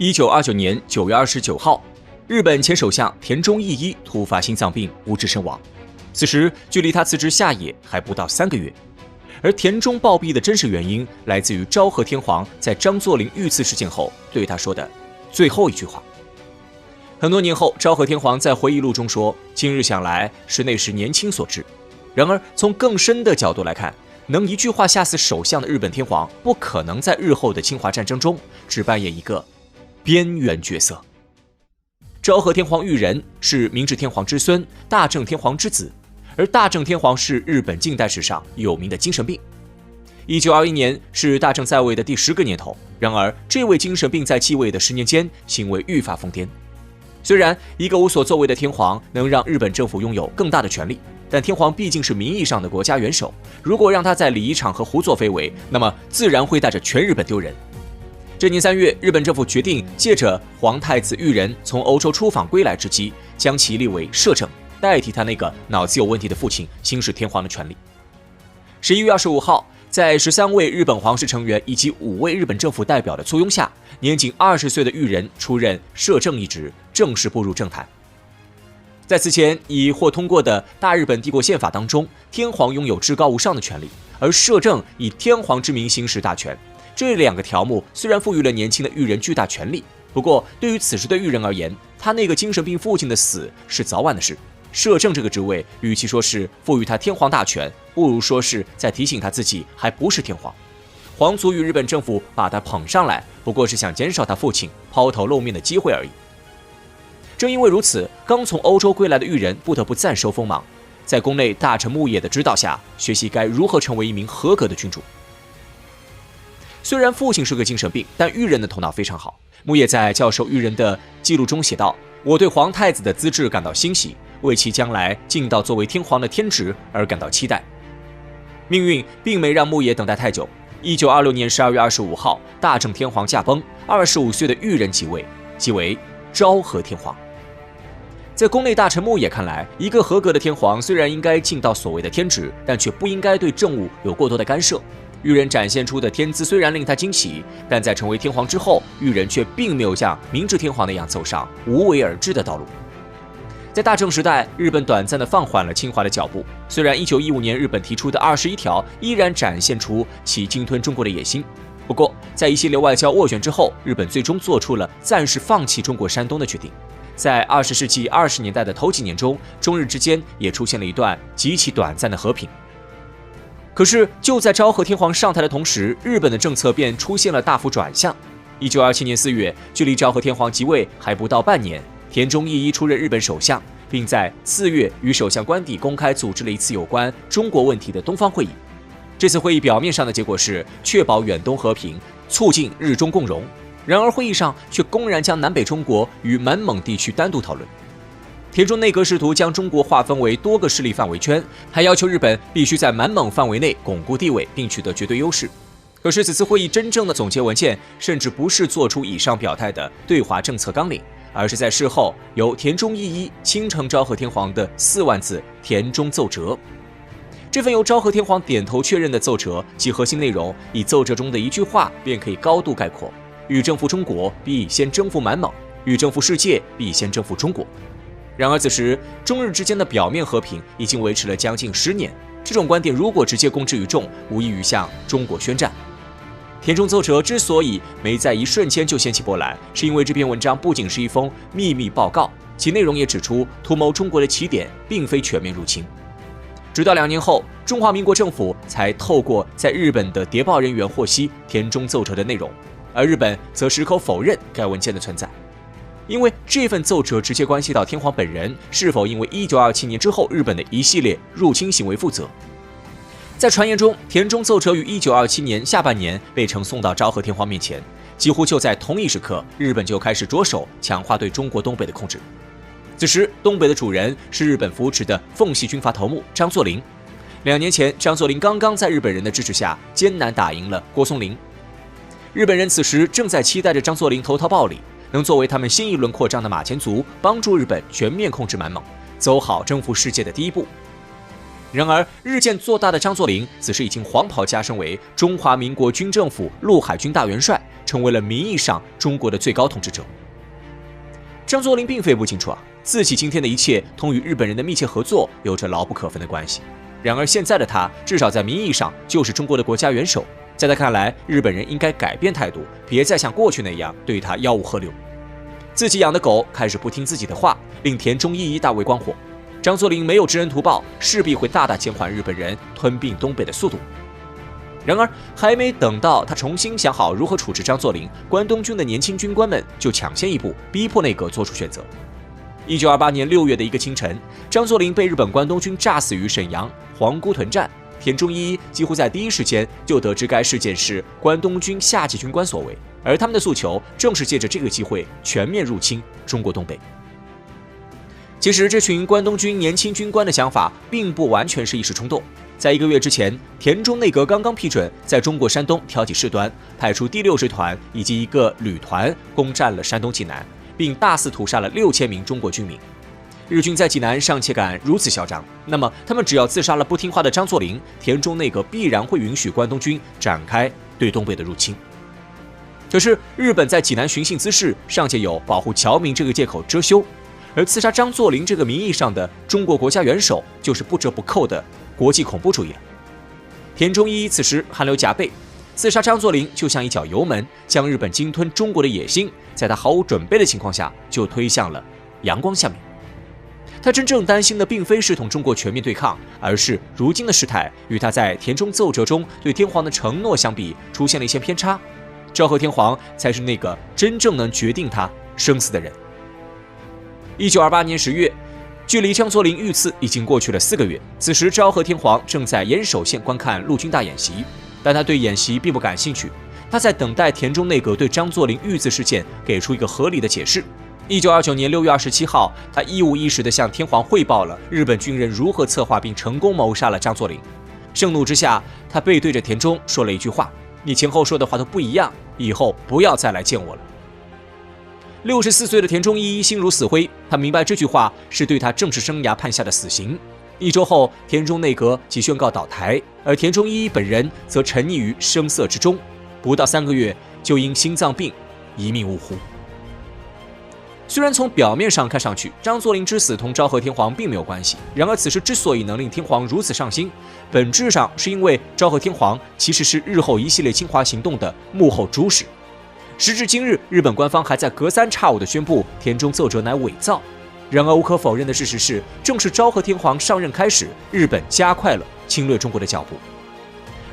1929年9月29号，日本前首相田中义一突发心脏病不治身亡。此时距离他辞职下野还不到3个月。而田中暴毙的真实原因来自于昭和天皇在张作霖遇刺事件后对他说的最后一句话。很多年后，昭和天皇在回忆录中说：“今日想来，是那时年轻所致。”然而，从更深的角度来看，能一句话吓死首相的日本天皇，不可能在日后的侵华战争中只扮演一个边缘角色。昭和天皇裕仁是明治天皇之孙，大正天皇之子。而大正天皇是日本近代史上有名的精神病。1921年是大正在位的第10个年头，然而这位精神病在继位的10年间，行为愈发疯癫。虽然一个无所作为的天皇能让日本政府拥有更大的权力，但天皇毕竟是名义上的国家元首，如果让他在礼仪场合胡作非为，那么自然会带着全日本丢人。这年3月，日本政府决定借着皇太子裕仁从欧洲出访归来之机，将其立为摄政，代替他那个脑子有问题的父亲行使天皇的权利。11月25号，在13位日本皇室成员以及5位日本政府代表的簇拥下，年仅20岁的裕仁出任摄政一职，正式步入政坛。在此前已获通过的大日本帝国宪法当中，天皇拥有至高无上的权利，而摄政以天皇之名行使大权。这2个条目虽然赋予了年轻的裕仁巨大权力，不过对于此时的裕仁而言，他那个精神病父亲的死是早晚的事。摄政这个职位，与其说是赋予他天皇大权，不如说是在提醒他自己还不是天皇。皇族与日本政府把他捧上来，不过是想减少他父亲抛头露面的机会而已。正因为如此，刚从欧洲归来的裕仁不得不暂收锋芒，在宫内大臣牧野的指导下，学习该如何成为一名合格的君主。虽然父亲是个精神病，但裕仁的头脑非常好。牧野在教授裕仁的记录中写道：“我对皇太子的资质感到欣喜，为其将来尽到作为天皇的天职而感到期待。”命运并没让牧野等待太久。1926年12月25号，大正天皇驾崩，25岁的裕仁即位，即为昭和天皇。在宫内大臣牧野看来，一个合格的天皇虽然应该尽到所谓的天职，但却不应该对政务有过多的干涉。裕仁展现出的天资虽然令他惊喜，但在成为天皇之后，裕仁却并没有像明治天皇那样走上无为而治的道路。在大正时代，日本短暂地放缓了侵华的脚步。虽然1915年日本提出的21条依然展现出其鲸吞中国的野心，不过在一系列外交斡旋之后，日本最终做出了暂时放弃中国山东的决定。在20世纪20年代的头几年中，中日之间也出现了一段极其短暂的和平。可是就在昭和天皇上台的同时，日本的政策便出现了大幅转向。1927年4月，距离昭和天皇即位还不到半年，田中义一出任日本首相，并在4月与首相官邸公开组织了一次有关中国问题的东方会议。这次会议表面上的结果是确保远东和平，促进日中共荣，然而会议上却公然将南北中国与满蒙地区单独讨论。田中内阁试图将中国划分为多个势力范围圈，还要求日本必须在满蒙范围内巩固地位并取得绝对优势。可是此次会议真正的总结文件甚至不是做出以上表态的对华政策纲领，而是在事后由田中义一亲呈昭和天皇的4万字田中奏折。这份由昭和天皇点头确认的奏折，其核心内容以奏折中的一句话便可以高度概括：欲征服中国，必先征服满蒙；欲征服世界，必先征服中国。然而此时，中日之间的表面和平已经维持了将近10年，这种观点如果直接公之于众，无异于向中国宣战。田中奏折之所以没在一瞬间就掀起波澜，是因为这篇文章不仅是一封秘密报告，其内容也指出图谋中国的起点并非全面入侵。直到2年后，中华民国政府才透过在日本的谍报人员获悉田中奏折的内容，而日本则矢口否认该文件的存在。因为这份奏折直接关系到天皇本人是否因为1927年之后日本的一系列入侵行为负责。在传言中，田中奏折于1927年下半年被呈送到昭和天皇面前，几乎就在同一时刻，日本就开始着手强化对中国东北的控制。此时，东北的主人是日本扶持的奉系军阀头目张作霖。2年前，张作霖刚刚在日本人的支持下艰难打赢了郭松龄。日本人此时正在期待着张作霖投桃报李，能作为他们新一轮扩张的马前卒，帮助日本全面控制满蒙，走好征服世界的第一步。然而，日渐做大的张作霖此时已经黄袍加身为中华民国军政府陆海军大元帅，成为了名义上中国的最高统治者。张作霖并非不清楚自己今天的一切同与日本人的密切合作有着牢不可分的关系。然而现在的他，至少在名义上就是中国的国家元首。在他看来，日本人应该改变态度，别再像过去那样对他吆五喝六。自己养的狗开始不听自己的话，令田中义一大为光火。张作霖没有知恩图报，势必会大大减缓日本人吞并东北的速度。然而，还没等到他重新想好如何处置张作霖，关东军的年轻军官们就抢先一步，逼迫内阁做出选择。1928年6月的一个清晨，张作霖被日本关东军炸死于沈阳皇姑屯站。田中义一几乎在第一时间就得知该事件是关东军下级军官所为，而他们的诉求正是借着这个机会全面入侵中国东北。其实，这群关东军年轻军官的想法并不完全是一时冲动。在1个月之前，田中内阁刚刚批准在中国山东挑起事端，派出第6师团以及一个旅团攻占了山东济南，并大肆屠杀了6000名中国军民。日军在济南尚且敢如此嚣张，那么他们只要自杀了不听话的张作霖，田中内阁必然会允许关东军展开对东北的入侵。可是日本在济南寻衅滋事，尚且有保护侨民这个借口遮羞，而刺杀张作霖这个名义上的中国国家元首，就是不折不扣的国际恐怖主义了。田中义一此时汗流浃背，刺杀张作霖就像一脚油门，将日本鲸吞中国的野心，在他毫无准备的情况下就推向了阳光下面。他真正担心的并非是同中国全面对抗，而是如今的事态与他在田中奏折中对天皇的承诺相比，出现了一些偏差。昭和天皇才是那个真正能决定他生死的人。1928年10月，距离张作霖遇刺已经过去了4个月。此时，昭和天皇正在岩手县观看陆军大演习，但他对演习并不感兴趣。他在等待田中内阁对张作霖遇刺事件给出一个合理的解释。1929年6月27号，他一五一十地向天皇汇报了日本军人如何策划并成功谋杀了张作霖。盛怒之下，他背对着田中说了一句话：“你前后说的话都不一样，以后不要再来见我了。”64岁的田中义一心如死灰，他明白这句话是对他政治生涯判下的死刑。1周后，田中内阁即宣告倒台，而田中义一本人则沉溺于声色之中，不到3个月就因心脏病一命呜呼。虽然从表面上看上去，张作霖之死同昭和天皇并没有关系，然而此事之所以能令天皇如此上心，本质上是因为昭和天皇其实是日后一系列侵华行动的幕后主使。时至今日，日本官方还在隔三差五地宣布田中奏折乃伪造。然而无可否认的事实是，正是昭和天皇上任开始，日本加快了侵略中国的脚步。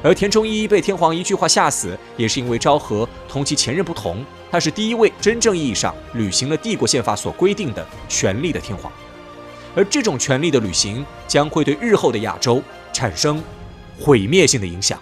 而田中义一被天皇一句话吓死，也是因为昭和同其前任不同，他是第一位真正意义上履行了帝国宪法所规定的权力的天皇。而这种权力的履行将会对日后的亚洲产生毁灭性的影响。